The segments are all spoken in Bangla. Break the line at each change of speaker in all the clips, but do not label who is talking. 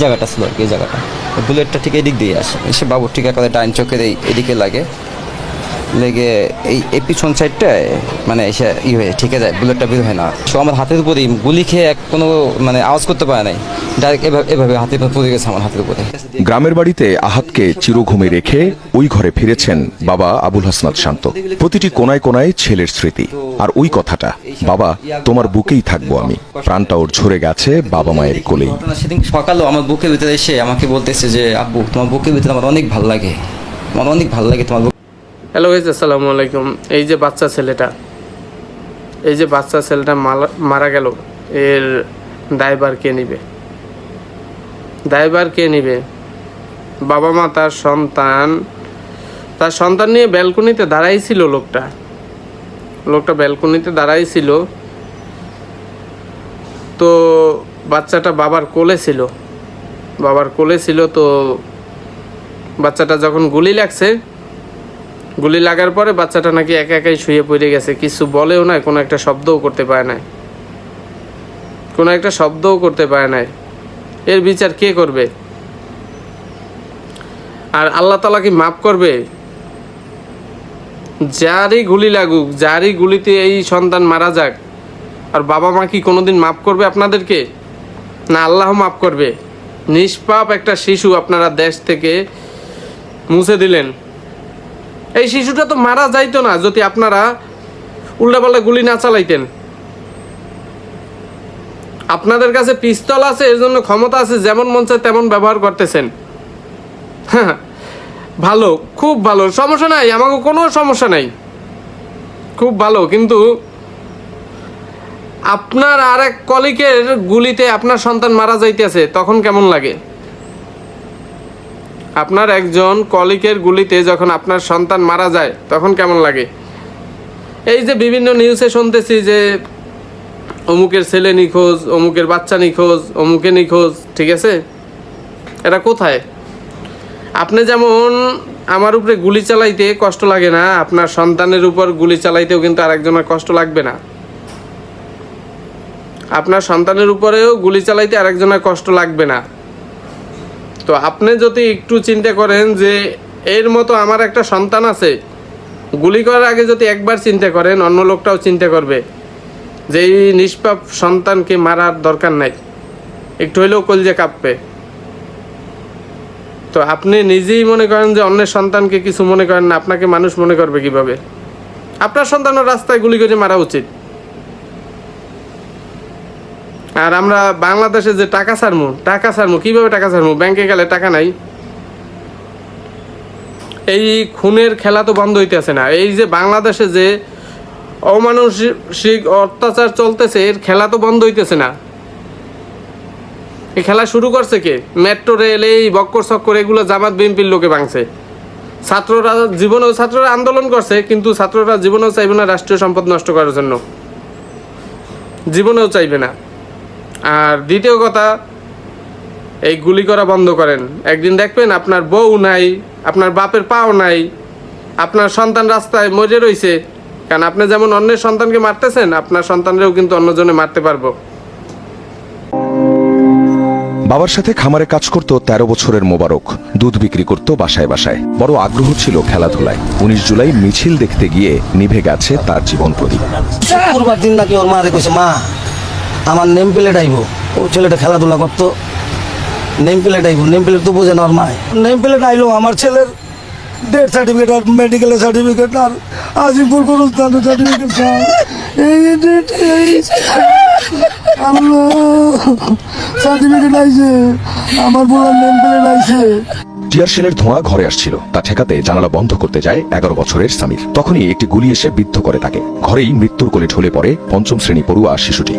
জায়গাটা ছিল আর কি, এই জায়গাটা বুলেটটা ঠিক এদিক দিয়ে আসে, এসে বাবুর ঠিক একেবারে ডাইন চোখের এদিকে লাগে, লেগে এই পিছন সাইডটায় মানে এসে হয়ে ঠিকে যায়, বুলেটটা বের হয় না। সো আমার হাতের উপরেই গুলি খেয়ে কোনো মানে আওয়াজ করতে পারে নাই, ডাইরেক্ট এভাবে হাতের উপর পড়ে গেছে আমার হাতের উপরে।
গ্রামের বাড়িতে আহাতকে চিরঘুমে রেখে ওই ঘরে ফিরেছেন বাবা আবুল হাসনাত শান্ত। প্রতিটি কোনায় কোনায় ছেলের স্মৃতি, আর ওই কথাটা, বাবা তোমার বুকেই থাকবো আমি। প্রাণটা ওর ঝরে গেছে বাবা মায়ের কোলেই।
সেদিন সকালেও আমার বুকের ভিতরে এসে আমাকে বলতেছে যে আব্বু তোমার বুকের ভিতরে আমার অনেক ভালো লাগে, আমার অনেক ভালো লাগে তোমার।
হ্যালো গাইস, আসসালামু আলাইকুম। এই যে বাচ্চা ছেলেটা মারা গেল, এর দায়ভার কে নিবে? বাবা মা তার সন্তান নিয়ে ব্যালকনিতে দাঁড়াইছিল। লোকটা ব্যালকনিতে দাঁড়াইছিল, তো বাচ্চাটা বাবার কোলে ছিল। তো বাচ্চাটা যখন গুলি লাগার পরে বাচ্চাটা নাকি একাই শুয়ে পড়ে গেছে, কিছু বলেও না, কোনো একটা শব্দও করতে পারে না। এর বিচার কে করবে? আর আল্লাহ তাআলা কি মাফ করবে? যারই গুলি লাগুক, যারই গুলিতে এই সন্তান মারা যাক, আর বাবা মা কি কোনোদিন মাফ করবে আপনাদেরকে? না আল্লাহ মাফ করবে? নিষ্পাপ একটা শিশু আপনারা দেশ থেকে মুছে দিলেন। এই শিশুটা তো মারা যাইতো না যদি আপনারা উল্টাপাল্টা গুলি না চালাইতেন। আপনাদের কাছে পিস্তল আছে, এর জন্য ক্ষমতা আছে, যেমন মন চায় তেমন ব্যবহার করতেছেন। হ্যাঁ, ভালো, খুব ভালো, সমস্যা নাই, আমাকে কোনো সমস্যা নাই, খুব ভালো। কিন্তু আপনার আর এক কলিগের গুলিতে আপনার সন্তান মারা যাইতেছে, তখন কেমন লাগে? আপনার একজন কলিগের গুলিতে যখন আপনার সন্তান মারা যায় তখন কেমন লাগে? এই যে বিভিন্ন নিউজে শুনতেছি যে অমুকের ছেলে নিখোঁজ, অমুকের বাচ্চা নিখোঁজ, অমুকে নিখোঁজ, ঠিক আছে? এটা কোথায়? আপনি যেমন আমার উপরে গুলি চালাইতে কষ্ট লাগে না, আপনার সন্তানের উপর গুলি চালাইতেও কিন্তু আরেকজনের কষ্ট লাগবে না। আপনার সন্তানের উপরেও গুলি চালাইতে আরেকজনের কষ্ট লাগবে না। তো আপনি যদি একটু চিন্তা করেন যে এর মতো আমার একটা সন্তান আছে, গুলি করার আগে যদি একবার চিন্তা করেন, অন্য লোকটাও চিন্তা করবে যে এই নিষ্পাপ সন্তানকে মারার দরকার নাই, একটু হইলেও কলজে কাঁপবে। তো আপনি নিজেই মনে করেন যে অন্যের সন্তানকে কিছু মনে করেন না, আপনাকে মানুষ মনে করবে কিভাবে? আপনার সন্তানের রাস্তায় গুলি করে মারা উচিত। আর আমরা বাংলাদেশে যে টাকা ছাড়মু কিভাবে? টাকা ছাড়মু, ব্যাংকে গেলে টাকা নাই। এই খুনের খেলা তো বন্ধ হইতেছে না। এই যে বাংলাদেশে যে অমানসিক অত্যাচার চলতেছে, এর খেলা তো বন্ধ হইতেছে না। এই খেলা শুরু করছে কে? মেট্রো রেল, এই বক্কর চক্কর, এগুলো জামাত বিএনপির লোকে ভাঙছে। ছাত্ররা আন্দোলন করছে, কিন্তু ছাত্ররা জীবনেও চাইবে না রাষ্ট্রীয় সম্পদ নষ্ট করার জন্য, জীবনেও চাইবে না। আর দ্বিতীয় কথা, এই গুলি করা বন্ধ করেন। একদিন দেখবেন আপনার বউ নাই, আপনার বাপের পাও নাই, আপনার সন্তান রাস্তায় মরে রয়েছে। কারণ আপনি যেমন অন্যের সন্তানকে মারতেছেন, আপনার সন্তানরেও কিন্তু অন্যজনে মারতে পারবো।
বাবার সাথে খামারে কাজ করত 13 বছরের মোবারক। দুধ বিক্রি করত বাসায় বাসায়। বড় আগ্রহ ছিল খেলাধুলায়। 19 জুলাই মিছিল দেখতে গিয়ে নিভে গেছে তার জীবন প্রদীপ।
পূর্বার দিন নাকি ওর মারে কইছে, মা আমার নেম প্লেট আইব। ও ছেলেটা খেলাধুলা করতো, নেম প্লেট আইব, নেম প্লেট তো বোঝে না ওর মায়। নেম প্লেট আইলো, আমার ছেলের ডেথ সার্টিফিকেট আর মেডিকেলের সার্টিফিকেট আর আজিমপুর গোরস্থানের সার্টিফিকেট, সার্টিফিকেট আইছে, আমার বড় নেম প্লেট আইছে।
টিয়ার শেলের ধোঁয়া ঘরে আসছিল, তা ঠেকাতে জানালা বন্ধ করতে যায় 11 বছরের সামির। তখনই একটি গুলি এসে বিদ্ধ করে তাকে। ঘরেই মৃত্যুর কোলে ঢলে পড়ে 5ম শ্রেণী পড়ুয়া শিশুটি।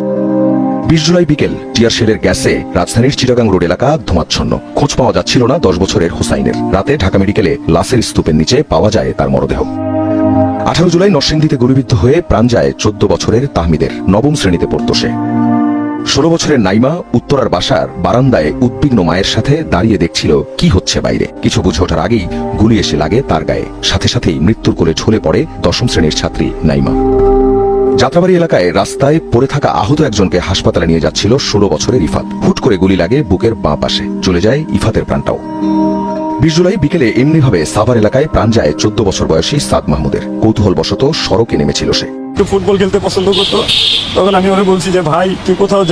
20 জুলাই বিকেল টিয়ার শেলের গ্যাসে রাজধানীর চিটাগাং রোড এলাকা ধোঁয়াচ্ছন্ন। খোঁজ পাওয়া যাচ্ছিল না 10 বছরের হুসাইনের। রাতে ঢাকা মেডিকেলে লাশের স্তূপের নিচে পাওয়া যায় তার মরদেহ। 18 জুলাই নরসিংদীতে গুলিবিদ্ধ হয়ে প্রাণ যায় 14 বছরের তাহমিদের। 9ম শ্রেণীতে পড়তো সে। 16 বছরের নাইমা উত্তরার বাসার বারান্দায় উদ্বিগ্ন মায়ের সাথে দাঁড়িয়ে দেখছিল কি হচ্ছে বাইরে। কিছু বুঝে ওঠার আগেই গুলি এসে লাগে তার গায়ে। সাথে সাথেই মৃত্যুর কোলে ঝুলে পড়ে 10ম শ্রেণীর ছাত্রী নাইমা। যাত্রাবাড়ি এলাকায় রাস্তায় পড়ে থাকা আহত একজনকে হাসপাতালে নিয়ে যাচ্ছিল 16 বছরের ইফাত। হুট করে গুলি লাগে বুকের বাঁ পাশে, চলে যায় ইফাতের প্রাণটাও। 20 জুলাই বিকেলে এমনিভাবে সাভার এলাকায় প্রাণ যায় 14 বছর বয়সী সাদ মাহমুদের। কৌতূহলবশত সড়কে নেমেছিল সে।
ফুটবল খেলতে পছন্দ করতো, তখন আমি ওরে বলছি যে ভাই তুই কোথাও